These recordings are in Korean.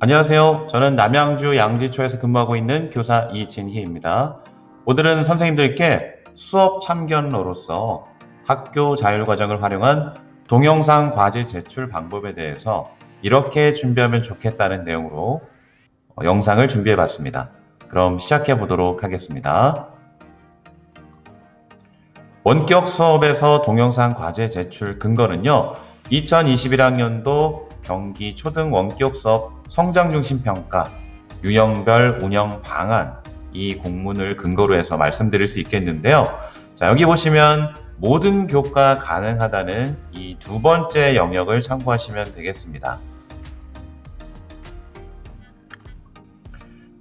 안녕하세요. 저는 남양주 양지초에서 근무하고 있는 교사 이진희입니다. 오늘은 선생님들께 수업 참견러로서 학교 자율과정을 활용한 동영상 과제 제출 방법에 대해서 이렇게 준비하면 좋겠다는 내용으로 영상을 준비해 봤습니다. 그럼 시작해 보도록 하겠습니다. 원격 수업에서 동영상 과제 제출 근거는요, 2021학년도 경기 초등 원격 수업 성장중심 평가 유형별 운영 방안, 이 공문을 근거로 해서 말씀드릴 수 있겠는데요. 자, 여기 보시면 모든 교과 가능하다는 이 두 번째 영역을 참고하시면 되겠습니다.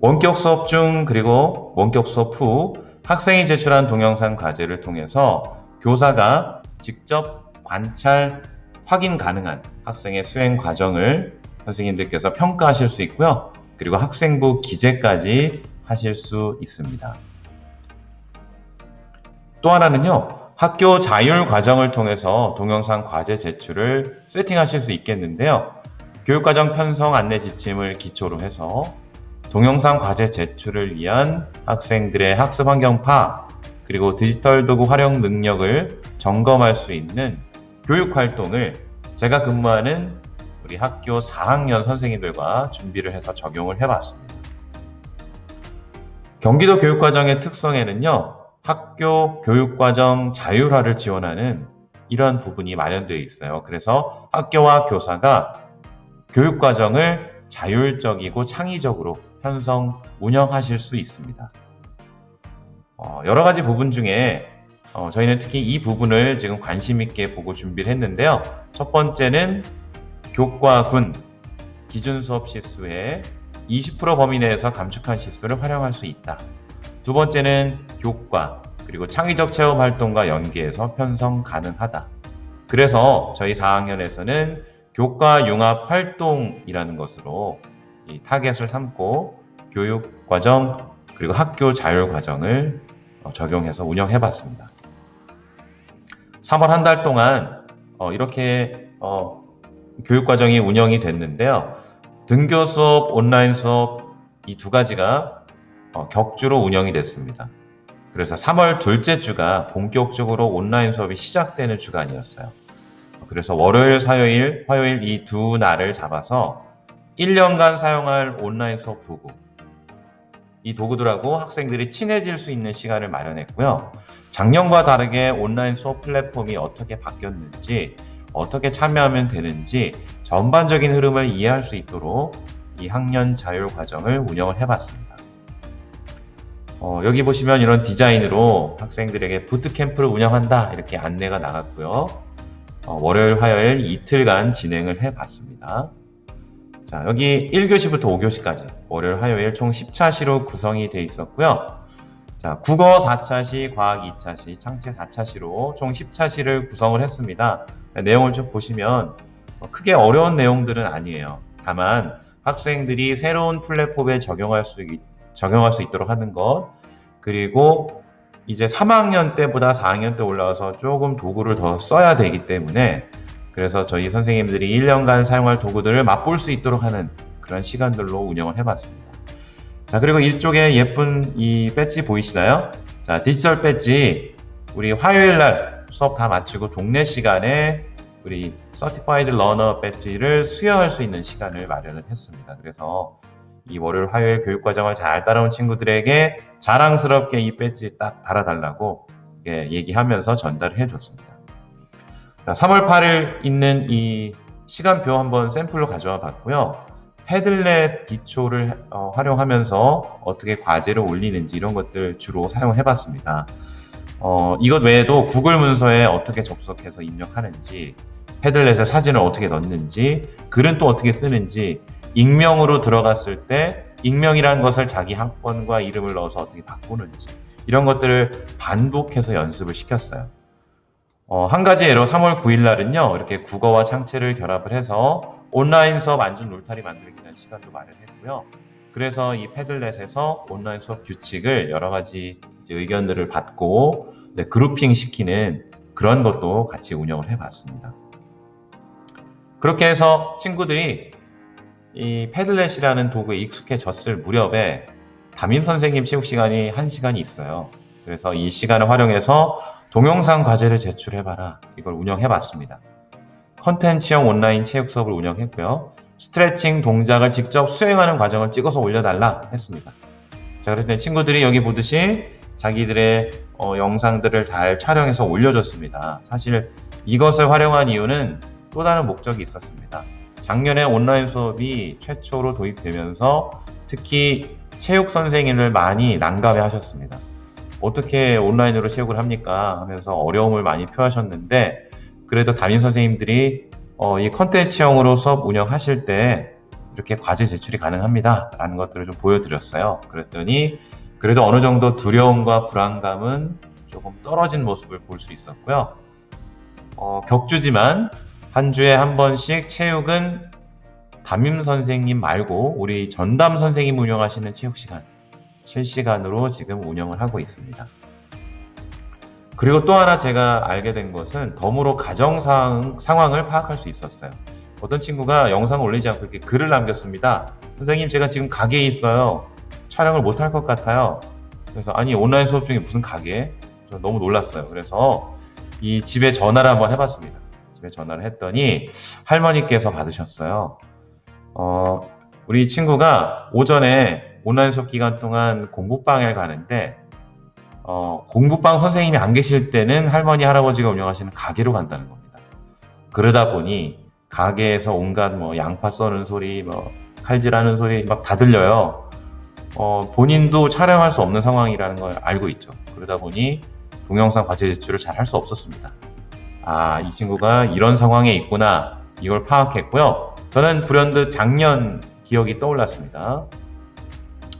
원격 수업 중 그리고 원격 수업 후 학생이 제출한 동영상 과제를 통해서 교사가 직접 관찰, 확인 가능한 학생의 수행 과정을 선생님들께서 평가하실 수 있고요. 그리고 학생부 기재까지 하실 수 있습니다. 또 하나는요, 학교 자율 과정을 통해서 동영상 과제 제출을 세팅하실 수 있겠는데요. 교육과정 편성 안내 지침을 기초로 해서 동영상 과제 제출을 위한 학생들의 학습 환경 파악, 그리고 디지털 도구 활용 능력을 점검할 수 있는 교육 활동을 제가 근무하는 우리 학교 4학년 선생님들과 준비를 해서 적용을 해봤습니다. 경기도 교육과정의 특성에는요, 학교 교육과정 자율화를 지원하는 이런 부분이 마련되어 있어요. 그래서 학교와 교사가 교육과정을 자율적이고 창의적으로 편성, 운영하실 수 있습니다. 여러 가지 부분 중에 저희는 특히 이 부분을 지금 관심 있게 보고 준비를 했는데요. 첫 번째는 교과군 기준 수업 시수의 20% 범위 내에서 감축한 시수를 활용할 수 있다. 두 번째는 교과 그리고 창의적 체험 활동과 연계해서 편성 가능하다. 그래서 저희 4학년에서는 교과 융합 활동이라는 것으로 이 타겟을 삼고 교육과정 그리고 학교 자율과정을 적용해서 운영해봤습니다. 3월 한 달 동안 이렇게 교육과정이 운영이 됐는데요. 등교 수업, 온라인 수업 이 두 가지가 격주로 운영이 됐습니다. 그래서 3월 둘째 주가 본격적으로 온라인 수업이 시작되는 주간이었어요. 그래서 월요일, 화요일 이 두 날을 잡아서 1년간 사용할 온라인 수업 도구, 이 도구들하고 학생들이 친해질 수 있는 시간을 마련했고요. 작년과 다르게 온라인 수업 플랫폼이 어떻게 바뀌었는지, 어떻게 참여하면 되는지 전반적인 흐름을 이해할 수 있도록 이 학년 자율 과정을 운영을 해봤습니다. 여기 보시면 이런 디자인으로 학생들에게 부트캠프를 운영한다 이렇게 안내가 나갔고요. 월요일, 화요일 이틀간 진행을 해봤습니다. 자, 여기 1교시부터 5교시까지 월요일, 화요일 총 10차시로 구성이 되어 있었고요. 자, 국어 4차시, 과학 2차시, 창체 4차시로 총 10차시를 구성을 했습니다. 내용을 쭉 보시면 크게 어려운 내용들은 아니에요. 다만 학생들이 새로운 플랫폼에 적용할 수 있도록 하는 것, 그리고 이제 3학년 때보다 4학년 때 올라와서 조금 도구를 더 써야 되기 때문에 그래서 저희 선생님들이 1년간 사용할 도구들을 맛볼 수 있도록 하는 그런 시간들로 운영을 해봤습니다. 자, 그리고 이쪽에 예쁜 이 배지 보이시나요? 자, 디지털 배지, 우리 화요일날 수업 다 마치고 동네 시간에 우리 Certified Learner 배지를 수여할 수 있는 시간을 마련을 했습니다. 그래서 이 월요일, 화요일 교육과정을 잘 따라온 친구들에게 자랑스럽게 이 배지 딱 달아달라고 얘기하면서 전달을 해줬습니다. 3월 8일 있는 이 시간표 한번 샘플로 가져와 봤고요. 패들렛 기초를 활용하면서 어떻게 과제를 올리는지 이런 것들 주로 사용해 봤습니다. 이것 외에도 구글 문서에 어떻게 접속해서 입력하는지, 패들렛에 사진을 어떻게 넣는지, 글은 또 어떻게 쓰는지, 익명으로 들어갔을 때 익명이라는 것을 자기 학번과 이름을 넣어서 어떻게 바꾸는지 이런 것들을 반복해서 연습을 시켰어요. 한 가지 예로 3월 9일 날은요, 이렇게 국어와 창체를 결합을 해서 온라인 수업 안전 울타리 만들기라는 시간도 마련했고요. 그래서 이 패들렛에서 온라인 수업 규칙을 여러 가지 이제 의견들을 받고 그룹핑 시키는 그런 것도 같이 운영을 해봤습니다. 그렇게 해서 친구들이 이 패들렛이라는 도구에 익숙해졌을 무렵에 담임 선생님 체육 시간이 1시간이 있어요. 그래서 이 시간을 활용해서 동영상 과제를 제출해봐라. 이걸 운영해봤습니다. 컨텐츠형 온라인 체육 수업을 운영했고요. 스트레칭 동작을 직접 수행하는 과정을 찍어서 올려달라 했습니다. 자, 그랬더니 친구들이 여기 보듯이 자기들의 영상들을 잘 촬영해서 올려줬습니다. 사실 이것을 활용한 이유는 또 다른 목적이 있었습니다. 작년에 온라인 수업이 최초로 도입되면서 특히 체육 선생님을 많이 난감해 하셨습니다. 어떻게 온라인으로 체육을 합니까? 하면서 어려움을 많이 표하셨는데, 그래도 담임 선생님들이 이 컨텐츠형으로 수업 운영하실 때 이렇게 과제 제출이 가능합니다 라는 것들을 좀 보여드렸어요. 그랬더니 그래도 어느 정도 두려움과 불안감은 조금 떨어진 모습을 볼 수 있었고요. 격주지만 한 주에 한 번씩 체육은 담임 선생님 말고 우리 전담 선생님 운영하시는 체육 시간 실시간으로 지금 운영을 하고 있습니다. 그리고 또 하나 제가 알게 된 것은 덤으로 가정 상황을 파악할 수 있었어요. 어떤 친구가 영상을 올리지 않고 이렇게 글을 남겼습니다. 선생님, 제가 지금 가게에 있어요. 촬영을 못할 것 같아요. 그래서 아니, 온라인 수업 중에 무슨 가게? 저 너무 놀랐어요. 그래서 이 집에 전화를 한번 해봤습니다. 집에 전화를 했더니 할머니께서 받으셨어요. 우리 친구가 오전에 온라인 수업 기간 동안 공부방에 가는데 공부방 선생님이 안 계실 때는 할머니, 할아버지가 운영하시는 가게로 간다는 겁니다. 그러다 보니 가게에서 온갖 양파 써는 소리, 칼질하는 소리 막 다 들려요. 본인도 촬영할 수 없는 상황이라는 걸 알고 있죠. 그러다 보니 동영상 과제 제출을 잘 할 수 없었습니다. 아, 이 친구가 이런 상황에 있구나, 이걸 파악했고요. 저는 불현듯 작년 기억이 떠올랐습니다.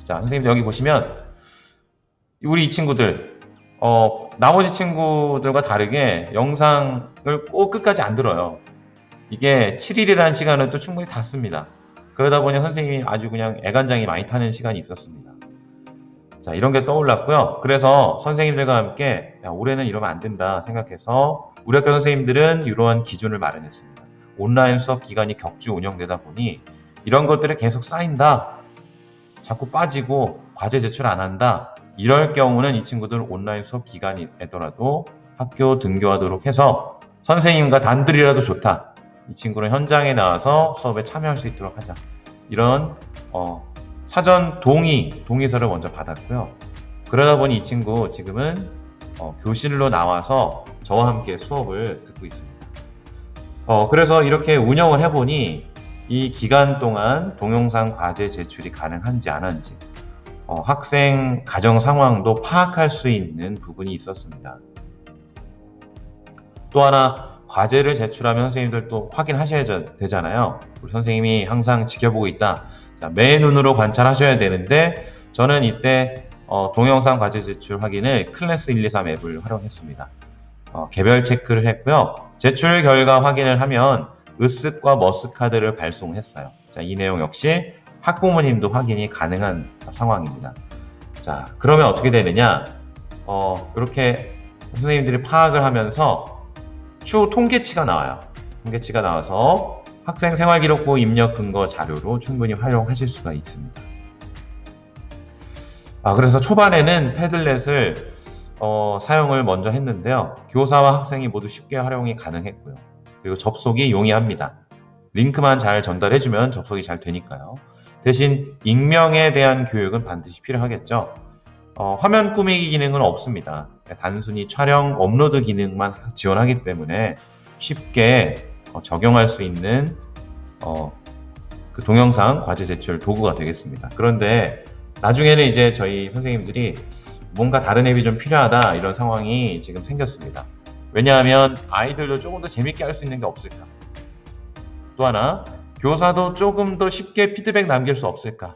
자, 선생님 여기 보시면 우리 이 친구들 나머지 친구들과 다르게 영상을 꼭 끝까지 안 들어요. 이게 7일이라는 시간은 또 충분히 다 씁니다. 그러다 보니 선생님이 아주 그냥 애간장이 많이 타는 시간이 있었습니다. 자, 이런 게 떠올랐고요. 그래서 선생님들과 함께 올해는 이러면 안 된다 생각해서 우리 학교 선생님들은 이러한 기준을 마련했습니다. 온라인 수업 기간이 격주 운영되다 보니 이런 것들이 계속 쌓인다, 자꾸 빠지고 과제 제출 안 한다, 이럴 경우는 이 친구들 온라인 수업 기간이더라도 학교 등교하도록 해서 선생님과 단둘이라도 좋다, 이 친구는 현장에 나와서 수업에 참여할 수 있도록 하자, 이런 사전 동의서를 먼저 받았고요. 그러다 보니 이 친구 지금은 교실로 나와서 저와 함께 수업을 듣고 있습니다. 그래서 이렇게 운영을 해보니 이 기간 동안 동영상 과제 제출이 가능한지 안 한지 학생 가정 상황도 파악할 수 있는 부분이 있었습니다. 또 하나, 과제를 제출하면 선생님들도 확인하셔야 되잖아요. 우리 선생님이 항상 지켜보고 있다. 자, 매 눈으로 관찰하셔야 되는데 저는 이때 동영상 과제 제출 확인을 클래스 123 앱을 활용했습니다. 개별 체크를 했고요. 제출 결과 확인을 하면 으쓱과 머쓱 카드를 발송했어요. 자, 이 내용 역시 학부모님도 확인이 가능한 상황입니다. 자, 그러면 어떻게 되느냐? 이렇게 선생님들이 파악을 하면서 추후 통계치가 나와요. 통계치가 나와서 학생 생활기록부 입력 근거 자료로 충분히 활용하실 수가 있습니다. 그래서 초반에는 패들렛을 사용을 먼저 했는데요. 교사와 학생이 모두 쉽게 활용이 가능했고요. 그리고 접속이 용이합니다. 링크만 잘 전달해주면 접속이 잘 되니까요. 대신 익명에 대한 교육은 반드시 필요하겠죠. 화면 꾸미기 기능은 없습니다. 단순히 촬영, 업로드 기능만 지원하기 때문에 쉽게 적용할 수 있는 그 동영상 과제 제출 도구가 되겠습니다. 그런데 나중에는 이제 저희 선생님들이 뭔가 다른 앱이 좀 필요하다, 이런 상황이 지금 생겼습니다. 왜냐하면 아이들도 조금 더 재밌게 할 수 있는 게 없을까? 또 하나, 교사도 조금 더 쉽게 피드백 남길 수 없을까?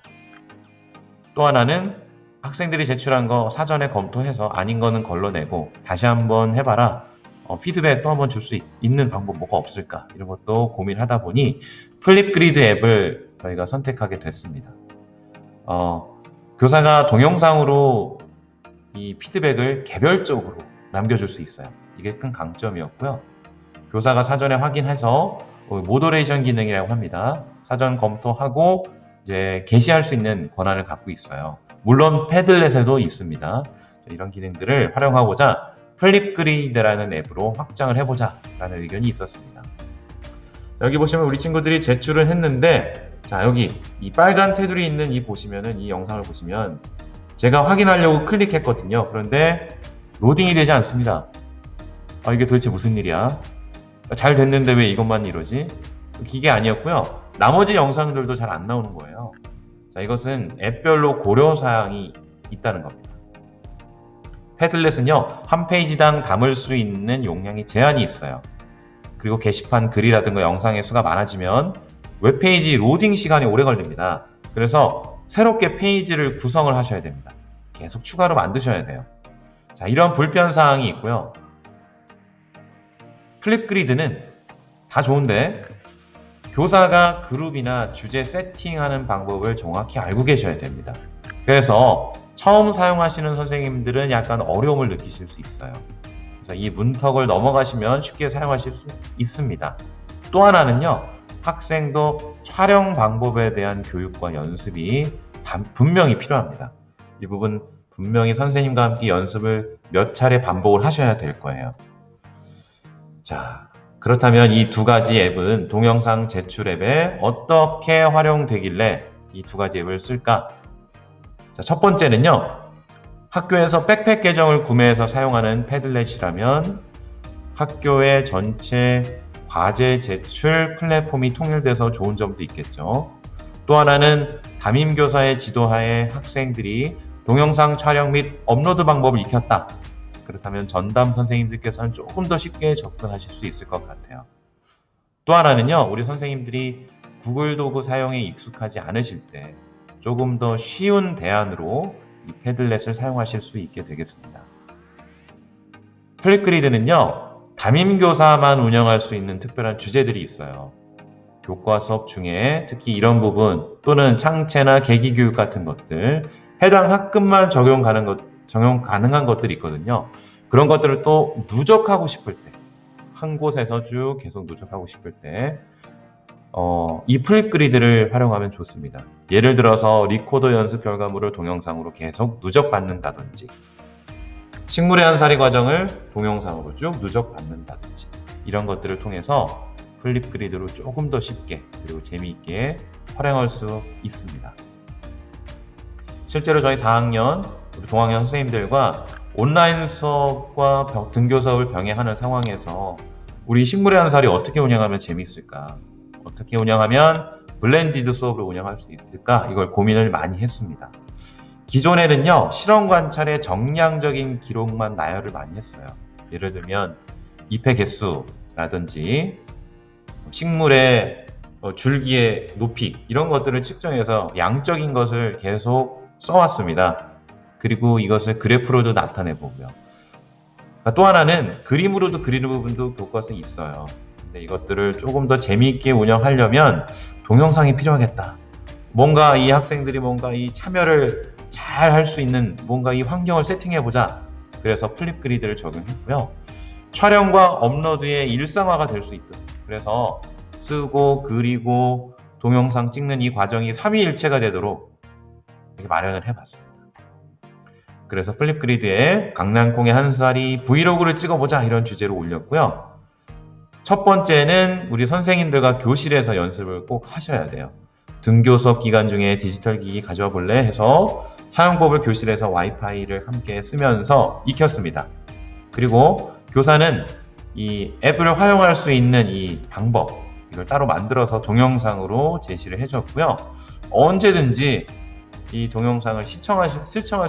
또 하나는 학생들이 제출한 거 사전에 검토해서 아닌 거는 걸러내고 다시 한번 해봐라, 피드백 또 한번 줄 수 있는 방법 뭐가 없을까? 이런 것도 고민하다 보니 플립그리드 앱을 저희가 선택하게 됐습니다. 교사가 동영상으로 이 피드백을 개별적으로 남겨줄 수 있어요. 이게 큰 강점이었고요. 교사가 사전에 확인해서 모더레이션 기능이라고 합니다. 사전 검토하고 이제 게시할 수 있는 권한을 갖고 있어요. 물론 패들렛에도 있습니다. 이런 기능들을 활용하고자 플립그리드라는 앱으로 확장을 해보자 라는 의견이 있었습니다. 여기 보시면 우리 친구들이 제출을 했는데, 자, 여기 이 빨간 테두리 있는 이 보시면은, 이 영상을 보시면 제가 확인하려고 클릭했거든요. 그런데 로딩이 되지 않습니다. 이게 도대체 무슨 일이야? 잘 됐는데 왜 이것만 이러지? 이게 아니었고요. 나머지 영상들도 잘 안 나오는 거예요. 자, 이것은 앱별로 고려사항이 있다는 겁니다. 패들렛은요, 한 페이지당 담을 수 있는 용량이 제한이 있어요. 그리고 게시판 글이라든가 영상의 수가 많아지면 웹페이지 로딩 시간이 오래 걸립니다. 그래서 새롭게 페이지를 구성을 하셔야 됩니다. 계속 추가로 만드셔야 돼요. 자, 이런 불편사항이 있고요. 플립그리드는 다 좋은데 교사가 그룹이나 주제 세팅하는 방법을 정확히 알고 계셔야 됩니다. 그래서 처음 사용하시는 선생님들은 약간 어려움을 느끼실 수 있어요. 그래서 이 문턱을 넘어가시면 쉽게 사용하실 수 있습니다. 또 하나는요, 학생도 촬영 방법에 대한 교육과 연습이 분명히 필요합니다. 이 부분 분명히 선생님과 함께 연습을 몇 차례 반복을 하셔야 될 거예요. 자, 그렇다면 이 두 가지 앱은 동영상 제출 앱에 어떻게 활용되길래 이 두 가지 앱을 쓸까? 자, 첫 번째는요, 학교에서 백팩 계정을 구매해서 사용하는 패들렛이라면 학교의 전체 과제 제출 플랫폼이 통일돼서 좋은 점도 있겠죠. 또 하나는 담임교사의 지도하에 학생들이 동영상 촬영 및 업로드 방법을 익혔다. 그렇다면 전담 선생님들께서는 조금 더 쉽게 접근하실 수 있을 것 같아요. 또 하나는요, 우리 선생님들이 구글 도구 사용에 익숙하지 않으실 때 조금 더 쉬운 대안으로 이 패들렛을 사용하실 수 있게 되겠습니다. 플립그리드는요, 담임교사만 운영할 수 있는 특별한 주제들이 있어요. 교과 수업 중에 특히 이런 부분 또는 창체나 계기교육 같은 것들, 해당 학급만 적용 가능한 것들이 있거든요. 그런 것들을 또 누적하고 싶을 때, 한 곳에서 쭉 계속 누적하고 싶을 때 이 플립그리드를 활용하면 좋습니다. 예를 들어서 리코더 연습 결과물을 동영상으로 계속 누적받는다든지, 식물의 한살이 과정을 동영상으로 쭉 누적받는다든지, 이런 것들을 통해서 플립그리드로 조금 더 쉽게 그리고 재미있게 활용할 수 있습니다. 실제로 저희 4학년 우리 동학년 선생님들과 온라인 수업과 등교 수업을 병행하는 상황에서 우리 식물의 한살이 어떻게 운영하면 재미있을까? 어떻게 운영하면 블렌디드 수업을 운영할 수 있을까? 이걸 고민을 많이 했습니다. 기존에는요, 실험 관찰의 정량적인 기록만 나열을 많이 했어요. 예를 들면 잎의 개수라든지 식물의 줄기의 높이, 이런 것들을 측정해서 양적인 것을 계속 써왔습니다. 그리고 이것을 그래프로도 나타내보고요. 또 하나는 그림으로도 그리는 부분도 교과서에 있어요. 근데 이것들을 조금 더 재미있게 운영하려면 동영상이 필요하겠다. 뭔가 이 학생들이 뭔가 이 참여를 잘 할 수 있는 뭔가 이 환경을 세팅해보자. 그래서 플립그리드를 적용했고요. 촬영과 업로드의 일상화가 될 수 있도록, 그래서 쓰고 그리고 동영상 찍는 이 과정이 삼위일체가 되도록 이렇게 마련을 해봤습니다. 그래서 플립그리드에 강낭콩의 한살이 브이로그를 찍어보자, 이런 주제로 올렸고요. 첫 번째는 우리 선생님들과 교실에서 연습을 꼭 하셔야 돼요. 등교 수업 기간 중에 디지털 기기 가져와 볼래? 해서 사용법을 교실에서 와이파이를 함께 쓰면서 익혔습니다. 그리고 교사는 이 앱을 활용할 수 있는 이 방법, 이걸 따로 만들어서 동영상으로 제시를 해줬고요. 언제든지 이 동영상을 시청할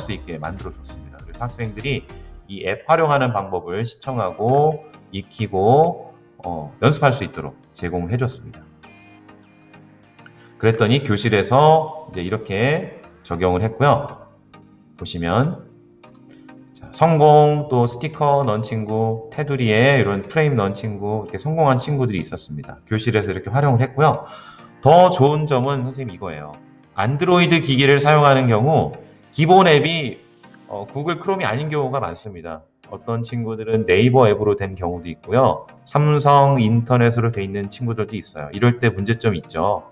수 있게 만들어줬습니다. 그래서 학생들이 이 앱 활용하는 방법을 시청하고 익히고 연습할 수 있도록 제공을 해줬습니다. 그랬더니 교실에서 이제 이렇게 적용을 했고요. 보시면 성공, 또 스티커 넣은 친구, 테두리에 이런 프레임 넣은 친구, 이렇게 성공한 친구들이 있었습니다. 교실에서 이렇게 활용을 했고요. 더 좋은 점은 선생님 이거예요. 안드로이드 기기를 사용하는 경우 기본 앱이 구글 크롬이 아닌 경우가 많습니다. 어떤 친구들은 네이버 앱으로 된 경우도 있고요. 삼성 인터넷으로 돼 있는 친구들도 있어요. 이럴 때 문제점이 있죠.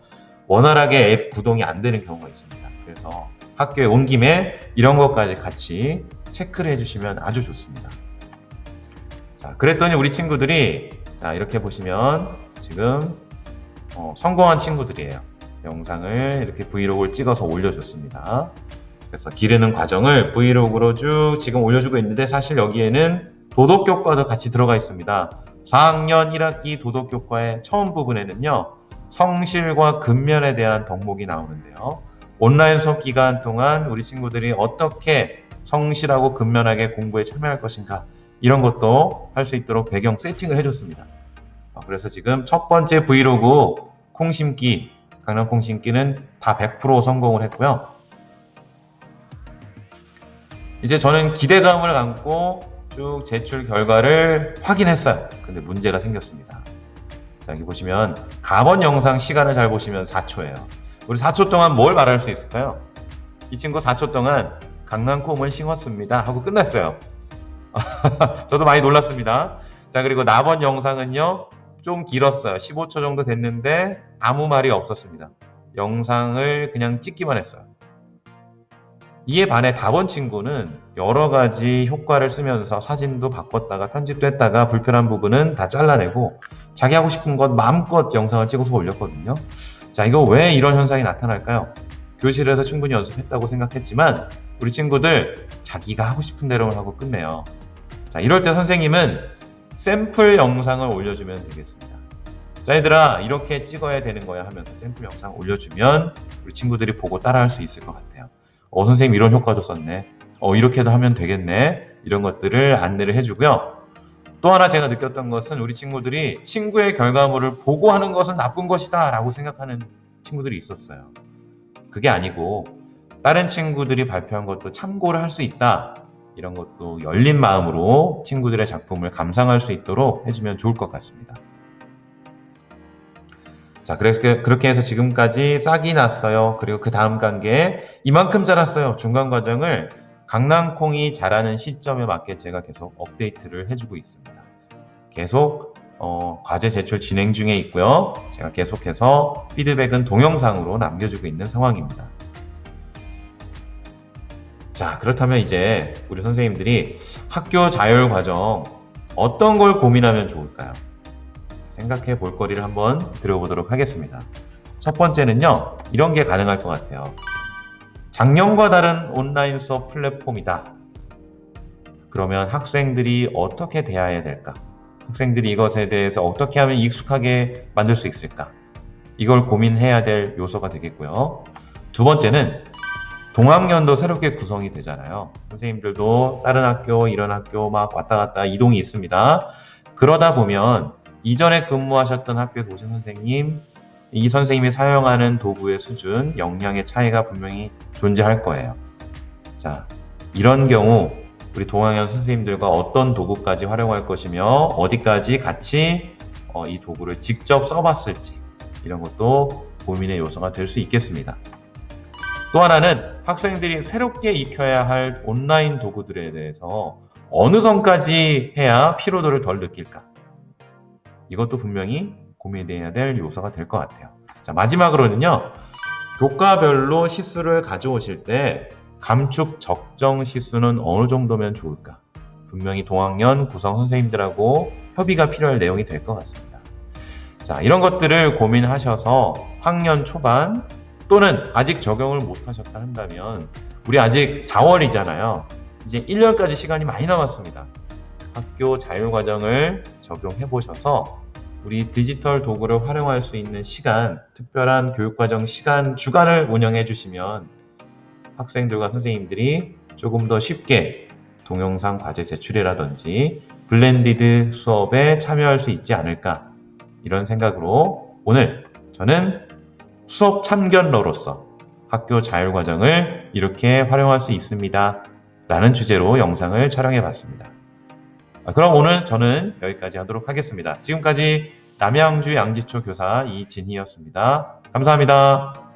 원활하게 앱 구동이 안 되는 경우가 있습니다. 그래서 학교에 온 김에 이런 것까지 같이 체크를 해주시면 아주 좋습니다. 자, 그랬더니 우리 친구들이 자, 이렇게 보시면 지금 성공한 친구들이에요. 영상을 이렇게 브이로그를 찍어서 올려줬습니다. 그래서 기르는 과정을 브이로그로 쭉 지금 올려주고 있는데 사실 여기에는 도덕교과도 같이 들어가 있습니다. 4학년 1학기 도덕교과의 처음 부분에는요. 성실과 근면에 대한 덕목이 나오는데요. 온라인 수업 기간 동안 우리 친구들이 어떻게 성실하고 근면하게 공부에 참여할 것인가 이런 것도 할 수 있도록 배경 세팅을 해줬습니다. 그래서 지금 첫 번째 브이로그 콩심기, 강남 콩심기는 다 100% 성공을 했고요. 이제 저는 기대감을 안고 쭉 제출 결과를 확인했어요. 근데 문제가 생겼습니다. 자, 여기 보시면 가번 영상 시간을 잘 보시면 4초예요. 우리 4초 동안 뭘 말할 수 있을까요? 이 친구 4초 동안 강낭콩을 심었습니다 하고 끝났어요. 저도 많이 놀랐습니다. 자, 그리고 나번 영상은요 좀 길었어요. 15초 정도 됐는데 아무 말이 없었습니다. 영상을 그냥 찍기만 했어요. 이에 반해 다번 친구는 여러 가지 효과를 쓰면서 사진도 바꿨다가 편집도 했다가 불편한 부분은 다 잘라내고 자기 하고 싶은 것 마음껏 영상을 찍어서 올렸거든요. 자, 이거 왜 이런 현상이 나타날까요? 교실에서 충분히 연습했다고 생각했지만 우리 친구들 자기가 하고 싶은 대로만 하고 끝내요. 자, 이럴 때 선생님은 샘플 영상을 올려주면 되겠습니다. 자, 얘들아 이렇게 찍어야 되는 거야 하면서 샘플 영상 올려주면 우리 친구들이 보고 따라할 수 있을 것 같아요. 선생님 이런 효과도 썼네. 이렇게도 하면 되겠네. 이런 것들을 안내를 해주고요. 또 하나 제가 느꼈던 것은 우리 친구들이 친구의 결과물을 보고 하는 것은 나쁜 것이다 라고 생각하는 친구들이 있었어요. 그게 아니고 다른 친구들이 발표한 것도 참고를 할 수 있다. 이런 것도 열린 마음으로 친구들의 작품을 감상할 수 있도록 해주면 좋을 것 같습니다. 자, 그렇게 해서 지금까지 싹이 났어요. 그리고 그 다음 단계 이만큼 자랐어요. 중간 과정을 강낭콩이 자라는 시점에 맞게 제가 계속 업데이트를 해주고 있습니다. 계속 과제 제출 진행 중에 있고요. 제가 계속해서 피드백은 동영상으로 남겨주고 있는 상황입니다. 자, 그렇다면 이제 우리 선생님들이 학교 자율 과정 어떤 걸 고민하면 좋을까요? 생각해 볼 거리를 한번 들어보도록 하겠습니다. 첫 번째는요, 이런 게 가능할 것 같아요. 작년과 다른 온라인 수업 플랫폼이다. 그러면 학생들이 어떻게 대해야 될까? 학생들이 이것에 대해서 어떻게 하면 익숙하게 만들 수 있을까? 이걸 고민해야 될 요소가 되겠고요. 두 번째는 동학년도 새롭게 구성이 되잖아요. 선생님들도 다른 학교, 이런 학교 막 왔다 갔다 이동이 있습니다. 그러다 보면 이전에 근무하셨던 학교에서 오신 선생님, 이 선생님이 사용하는 도구의 수준, 역량의 차이가 분명히 존재할 거예요. 자, 이런 경우 우리 동학년 선생님들과 어떤 도구까지 활용할 것이며 어디까지 같이 이 도구를 직접 써봤을지 이런 것도 고민의 요소가 될 수 있겠습니다. 또 하나는 학생들이 새롭게 익혀야 할 온라인 도구들에 대해서 어느 선까지 해야 피로도를 덜 느낄까? 이것도 분명히 고민해야 될 요소가 될 것 같아요. 자, 마지막으로는요. 교과별로 시수를 가져오실 때 감축 적정 시수는 어느 정도면 좋을까? 분명히 동학년 구성 선생님들하고 협의가 필요할 내용이 될 것 같습니다. 자, 이런 것들을 고민하셔서 학년 초반 또는 아직 적용을 못 하셨다 한다면 우리 아직 4월이잖아요. 이제 1년까지 시간이 많이 남았습니다. 학교 자율과정을 적용해 보셔서 우리 디지털 도구를 활용할 수 있는 시간, 특별한 교육과정 시간 주간을 운영해 주시면 학생들과 선생님들이 조금 더 쉽게 동영상 과제 제출이라든지 블렌디드 수업에 참여할 수 있지 않을까 이런 생각으로 오늘 저는 수업 참견러로서 학교 자율과정을 이렇게 활용할 수 있습니다 라는 주제로 영상을 촬영해 봤습니다. 그럼 오늘 저는 여기까지 하도록 하겠습니다. 지금까지 남양주 양지초 교사 이진희였습니다. 감사합니다.